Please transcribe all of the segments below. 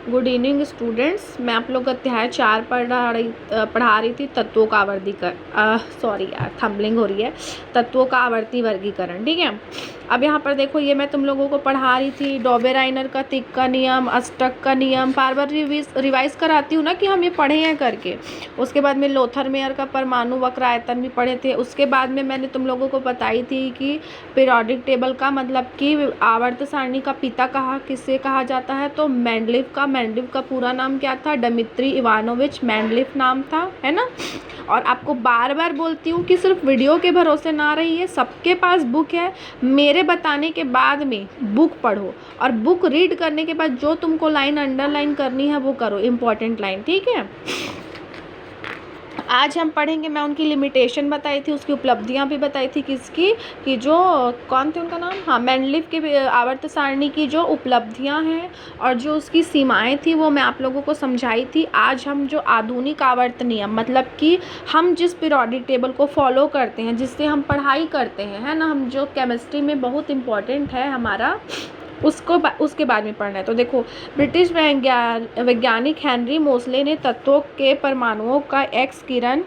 Good evening students. मैं आप लोग का अध्याय 4 पढ़ा रही थी तत्वों का सॉरी यार थंबलिंग हो रही है। तत्वों का आवर्ती वर्गीकरण, ठीक है। अब यहाँ पर देखो, ये मैं तुम लोगों को पढ़ा रही थी डॉबेराइनर का तिक का नियम, अष्टक का नियम, बार बार रिवाइज कराती हूँ ना कि हम ये पढ़े हैं करके। उसके बाद में लोथर-मेयर का परमाणु वक्रायतन भी पढ़े थे। उसके बाद में मैंने तुम लोगों को बताई थी कि पीरियोडिक टेबल का मतलब कि आवर्त सारणी का पिता किससे कहा जाता है, तो मेंडलीव का पूरा नाम क्या था, डमित्री इवानोविच मेंडलीव नाम था, है ना। और आपको बार बार बोलती हूँ कि सिर्फ वीडियो के भरोसे ना रहिए, सबके पास बुक है। मेरे बताने के बाद में बुक पढ़ो, और बुक रीड करने के बाद जो तुमको लाइन अंडरलाइन करनी है वो करो, इम्पॉर्टेंट लाइन, ठीक है। आज हम पढ़ेंगे, मैं उनकी लिमिटेशन बताई थी, उसकी उपलब्धियां भी बताई थी, किसकी, कि जो कौन थे उनका नाम, हाँ, मेंडलीव के आवर्त सारणी की जो उपलब्धियां हैं और जो उसकी सीमाएं थी वो मैं आप लोगों को समझाई थी। आज हम जो आधुनिक आवर्त नियम, मतलब कि हम जिस पीरियोडिक टेबल को फॉलो करते हैं, जिससे हम पढ़ाई करते हैं, है ना, हम जो केमिस्ट्री में बहुत इम्पॉर्टेंट है हमारा, उसके बारे में पढ़ना है। तो देखो, ब्रिटिश वैज्ञानिक हेनरी मोसले ने तत्वों के परमाणुओं का एक्स किरण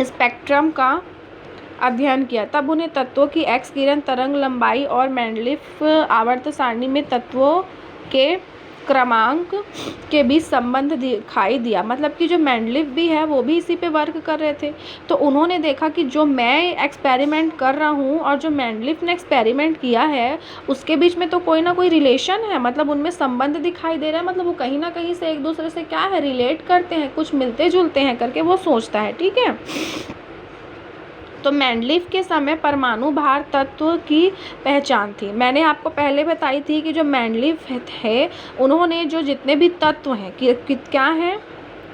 स्पेक्ट्रम का अध्ययन किया। तब उन्हें तत्वों की एक्स किरण तरंग लंबाई और मेंडलीव आवर्त सारणी में तत्वों के क्रमांक के बीच संबंध दिखाई दिया। मतलब कि जो मेंडलीव भी है वो भी इसी पे वर्क कर रहे थे। तो उन्होंने देखा कि जो मैं एक्सपेरिमेंट कर रहा हूँ और जो मेंडलीव ने एक्सपेरिमेंट किया है उसके बीच में तो कोई ना कोई रिलेशन है, मतलब उनमें संबंध दिखाई दे रहा है, मतलब वो कहीं ना कहीं से एक दूसरे से क्या है, रिलेट करते हैं, कुछ मिलते जुलते हैं करके वो सोचता है, ठीक है। तो मेंडलीव के समय परमाणु भार तत्व की पहचान थी। मैंने आपको पहले बताई थी कि जो मेंडलीव है उन्होंने जो जितने भी तत्व हैं कि क्या हैं,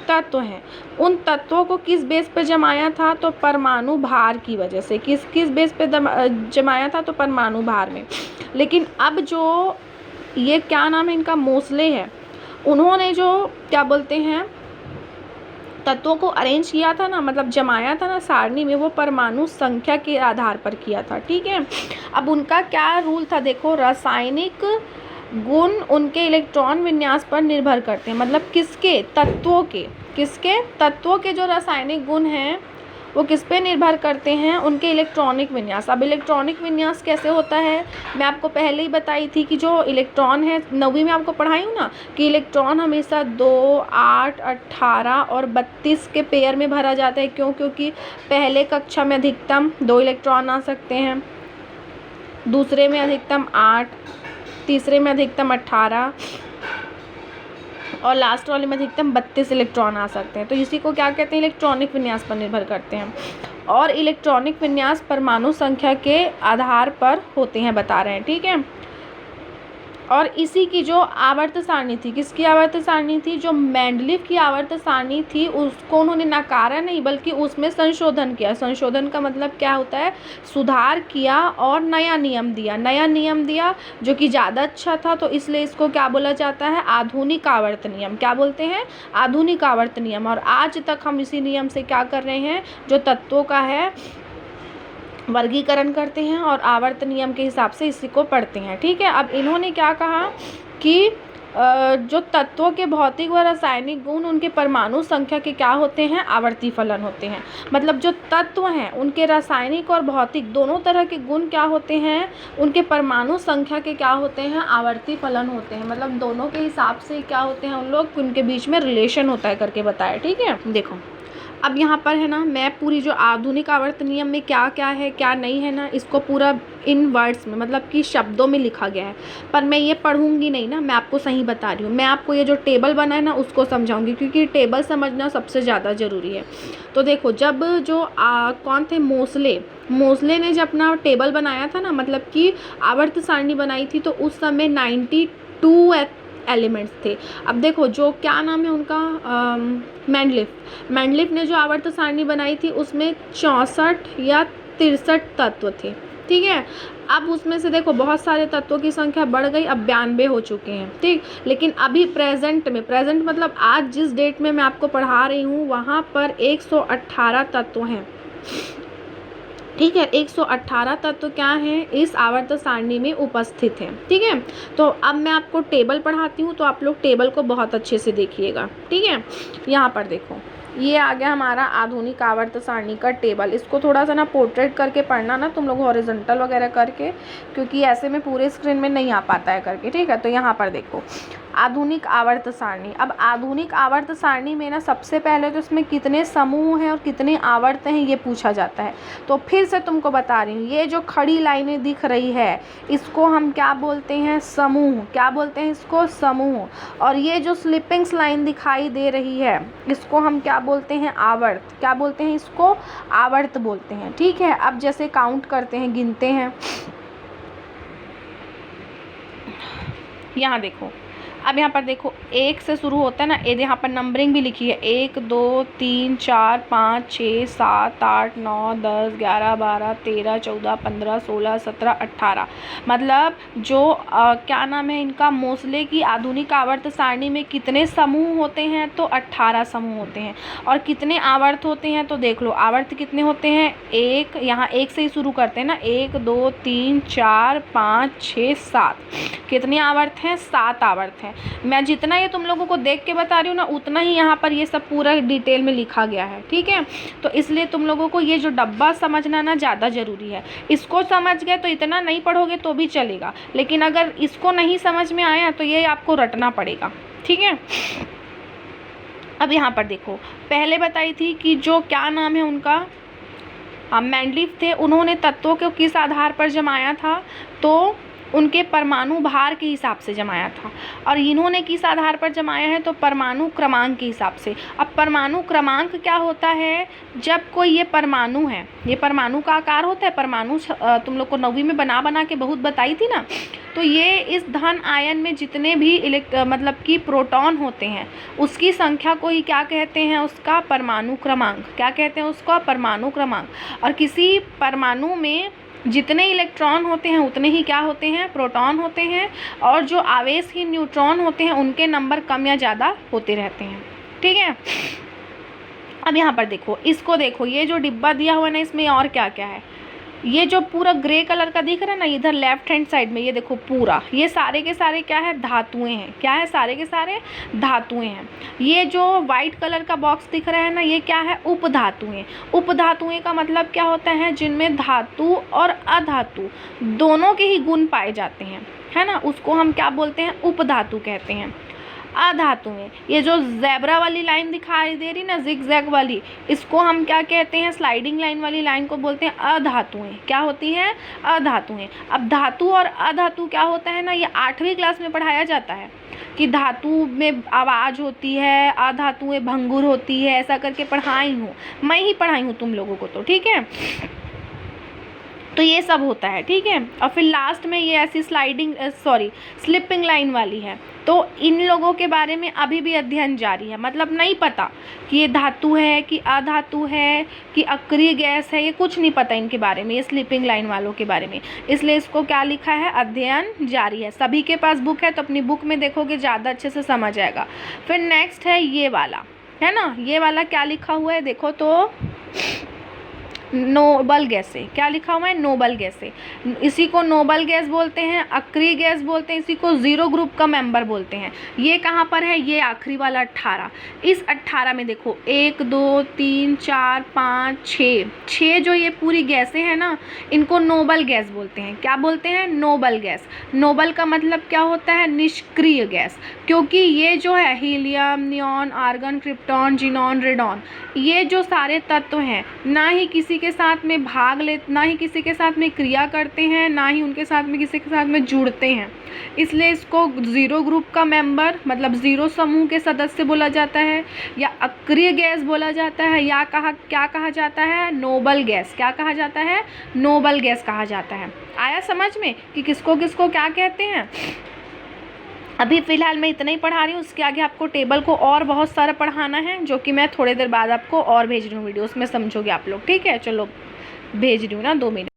तत्व हैं, उन तत्वों को किस बेस पर जमाया था, तो परमाणु भार की वजह से। किस बेस पे जमाया था, तो परमाणु भार में। लेकिन अब जो ये क्या नाम है इनका, मोसले है, उन्होंने जो क्या बोलते हैं तत्वों को अरेंज किया था ना, मतलब जमाया था ना सारणी में, वो परमाणु संख्या के आधार पर किया था, ठीक है। अब उनका क्या रूल था, देखो, रासायनिक गुण उनके इलेक्ट्रॉन विन्यास पर निर्भर करते हैं। मतलब किसके, तत्वों के जो रासायनिक गुण हैं वो किस पे निर्भर करते हैं, उनके इलेक्ट्रॉनिक विन्यास। अब इलेक्ट्रॉनिक विन्यास कैसे होता है, मैं आपको पहले ही बताई थी कि जो इलेक्ट्रॉन है, 9वीं में आपको पढ़ाई हूँ ना, कि इलेक्ट्रॉन हमेशा 2, 8, 18 और 32 के पेयर में भरा जाता है। क्यों? क्योंकि पहले कक्षा में अधिकतम 2 इलेक्ट्रॉन आ सकते हैं, दूसरे में अधिकतम 8, तीसरे में अधिकतम 18 और लास्ट वाले में अधिकतम 32 इलेक्ट्रॉन आ सकते हैं। तो इसी को क्या कहते हैं, इलेक्ट्रॉनिक विन्यास पर निर्भर करते हैं। और इलेक्ट्रॉनिक विन्यास परमाणु संख्या के आधार पर होते हैं, बता रहे हैं, ठीक है। और इसी की जो आवर्त सारणी थी, किसकी आवर्त सारणी थी, जो मेंडलीव की आवर्त सारणी थी, उसको उन्होंने नकारा नहीं बल्कि उसमें संशोधन किया। संशोधन का मतलब क्या होता है, सुधार किया और नया नियम दिया जो कि ज़्यादा अच्छा था। तो इसलिए इसको क्या बोला जाता है, आधुनिक आवर्त नियम। क्या बोलते हैं, आधुनिक आवर्त नियम। और आज तक हम इसी नियम से क्या कर रहे हैं, जो तत्वों का है वर्गीकरण करते हैं और आवर्त नियम के हिसाब से इसी को पढ़ते हैं, ठीक है। अब इन्होंने क्या कहा कि जो तत्वों के भौतिक व रासायनिक गुण उनके परमाणु संख्या के क्या होते हैं, आवर्ती फलन होते हैं। मतलब जो तत्व हैं उनके रासायनिक और भौतिक दोनों तरह के गुण क्या होते हैं, उनके परमाणु संख्या के क्या होते हैं, आवर्ती फलन होते हैं। मतलब दोनों के हिसाब से क्या होते हैं, उन लोग उनके बीच में रिलेशन होता है करके बताया, ठीक है। देखो, अब यहाँ पर है ना, मैं पूरी जो आधुनिक आवर्त नियम में क्या क्या है क्या नहीं है ना, इसको पूरा इन वर्ड्स में, मतलब कि शब्दों में लिखा गया है। पर मैं ये पढ़ूंगी नहीं ना, मैं आपको सही बता रही हूँ। मैं आपको ये जो टेबल बना है ना उसको समझाऊंगी, क्योंकि टेबल समझना सबसे ज़्यादा ज़रूरी है। तो देखो, जब जो कौन थे, मोसले ने जब अपना टेबल बनाया था ना, मतलब कि आवर्त सारणी बनाई थी, तो उस समय 92 एलिमेंट्स थे। अब देखो, जो क्या नाम है उनका, मेंडलीव ने जो आवर्त सारणी बनाई थी उसमें 64 या 63 तत्व थे, ठीक है। अब उसमें से देखो बहुत सारे तत्वों की संख्या बढ़ गई, अब 92 हो चुके हैं, ठीक। लेकिन अभी प्रेजेंट मतलब आज जिस डेट में मैं आपको पढ़ा रही हूँ वहाँ पर 118 तत्व हैं। ठीक है। 118 तत्व क्या है इस आवर्त सारणी में उपस्थित हैं। ठीक है, तो अब मैं आपको टेबल पढ़ाती हूँ, तो आप लोग टेबल को बहुत अच्छे से देखिएगा। ठीक है, यहाँ पर देखो, ये आ गया हमारा आधुनिक आवर्त सारणी का टेबल। इसको थोड़ा सा ना पोर्ट्रेट करके पढ़ना ना तुम लोग, हॉरिजॉन्टल वगैरह करके, क्योंकि ऐसे में पूरे स्क्रीन में नहीं आ पाता है करके। ठीक है, तो यहाँ पर देखो आधुनिक आवर्त सारणी। अब आधुनिक आवर्त सारणी में ना सबसे पहले तो इसमें कितने समूह हैं और कितने आवर्त हैं ये पूछा जाता है। तो फिर से तुमको बता रही हूँ, ये जो खड़ी लाइनें दिख रही है इसको हम क्या बोलते हैं, समूह। क्या बोलते हैं इसको, समूह। और ये जो स्लिपिंग्स लाइन दिखाई दे रही है इसको हम क्या बोलते हैं, आवर्त। क्या बोलते हैं इसको, आवर्त बोलते हैं। ठीक है, अब जैसे काउंट करते हैं, गिनते हैं, यहाँ देखो, अब यहाँ पर देखो 1 से शुरू होता है ना, ये यहाँ पर नंबरिंग भी लिखी है, 1 2 3 4 5 6 7 8 9 10 11 12 13 14 15 16 17 18। मतलब जो क्या नाम है इनका, मोस्ले की आधुनिक आवर्त सारणी में कितने समूह होते हैं, तो 18 समूह होते हैं। और कितने आवर्त होते हैं, तो देख लो आवर्त कितने होते हैं, एक, यहाँ 1 से ही शुरू करते हैं ना, 1 2 3 4 5 6 7। कितने आवर्त हैं, 7 आवर्त हैं। मैं जितना ये तुम लोगों को देख के बता रही हूँ ना, उतना ही यहाँ पर ये सब पूरा डिटेल में लिखा गया है। ठीक है, तो इसलिए तुम लोगों को ये जो डब्बा समझना ना ज़्यादा ज़रूरी है। इसको समझ गए तो इतना नहीं पढ़ोगे तो भी चलेगा, लेकिन अगर इसको नहीं समझ में आया तो ये आपको रटना पड़ेगा। ठीक है, अब यहाँ पर देखो, पहले बताई थी कि जो क्या नाम है उनका, मेंडलीफ थे, उन्होंने तत्वों को किस आधार पर जमाया था, तो उनके परमाणु भार के हिसाब से जमाया था। और इन्होंने किस आधार पर जमाया है, तो परमाणु क्रमांक के हिसाब से। अब परमाणु क्रमांक क्या होता है, जब कोई ये परमाणु है, ये परमाणु का आकार होता है, परमाणु तुम लोग को 9वीं में बना के बहुत बताई थी ना, तो ये इस धन आयन में जितने भी मतलब कि प्रोटॉन होते हैं उसकी संख्या को ही क्या कहते हैं, उसका परमाणु क्रमांक। क्या कहते हैं उसका, परमाणु क्रमांक। और किसी परमाणु में जितने इलेक्ट्रॉन होते हैं उतने ही क्या होते हैं, प्रोटॉन होते हैं। और जो आवेशहीन न्यूट्रॉन होते हैं उनके नंबर कम या ज़्यादा होते रहते हैं। ठीक है, अब यहाँ पर देखो, इसको देखो, ये जो डिब्बा दिया हुआ है ना, इसमें और क्या क्या है, ये जो पूरा ग्रे कलर का दिख रहा है ना इधर लेफ्ट हैंड साइड में, ये देखो पूरा, ये सारे के सारे क्या है, धातुएं हैं। क्या है, सारे के सारे धातुएं हैं। ये जो वाइट कलर का बॉक्स दिख रहा है ना, ये क्या है, उपधातुएं। उपधातुएं का मतलब क्या होता है, जिनमें धातु और अधातु दोनों के ही गुण पाए जाते हैं, है ना, उसको हम क्या बोलते हैं, उपधातु कहते हैं। अधातुएं, ये जो ज़ेब्रा वाली लाइन दिखाई दे रही ना, जिग-जैग वाली, इसको हम क्या कहते हैं, स्लाइडिंग लाइन वाली लाइन को बोलते हैं अधातुएं। क्या होती हैं, अधातुएं। अब धातु और अधातु क्या होता है ना, ये 8वीं क्लास में पढ़ाया जाता है कि धातु में आवाज़ होती है, अधातुएं भंगुर होती है, ऐसा करके पढ़ाई हूँ, मैं ही पढ़ाई हूँ तुम लोगों को। तो ठीक है, तो ये सब होता है। ठीक है, और फिर लास्ट में ये ऐसी स्लिपिंग लाइन वाली है। तो इन लोगों के बारे में अभी भी अध्ययन जारी है, मतलब नहीं पता कि ये धातु है कि अधातु है कि अक्रिय गैस है, ये कुछ नहीं पता इनके बारे में, ये स्लिपिंग लाइन वालों के बारे में। इसलिए इसको क्या लिखा है, अध्ययन जारी है। सभी के पास बुक है तो अपनी बुक में देखोगे ज़्यादा अच्छे से समझ आएगा। फिर नेक्स्ट है ये वाला, है ना, ये वाला क्या लिखा हुआ है देखो तो, नोबल गैसें। क्या लिखा हुआ है, नोबल गैसें। इसी को नोबल गैस बोलते हैं, अक्रिय गैस बोलते हैं, इसी को जीरो ग्रुप का मेंबर बोलते हैं। ये कहाँ पर है, ये आखिरी वाला 18। इस 18 में देखो 1 2 3 4 5 6 जो ये पूरी गैसें हैं ना, इनको नोबल गैस बोलते हैं। क्या बोलते हैं, नोबल गैस। नोबल का मतलब क्या होता है, निष्क्रिय गैस। क्योंकि ये जो है helium, neon, argon, krypton, xenon, radon, ये जो सारे तत्व हैं ना ही किसी के साथ में ना ही किसी के साथ में क्रिया करते हैं, ना ही उनके साथ में किसी के साथ में जुड़ते हैं। इसलिए इसको जीरो ग्रुप का मेंबर, मतलब जीरो समूह के सदस्य बोला जाता है, या अक्रिय गैस बोला जाता है, या क्या कहा जाता है, नोबल गैस। क्या कहा जाता है, नोबल गैस कहा जाता है। आया समझ में कि किसको किसको क्या कहते हैं। अभी फ़िलहाल मैं इतना ही पढ़ा रही हूँ, उसके आगे आपको टेबल को और बहुत सारा पढ़ाना है, जो कि मैं थोड़ी देर बाद आपको और भेज रही हूँ वीडियो, उसमें समझोगे आप लोग। ठीक है, चलो भेज रही हूँ ना, 2 मिनट।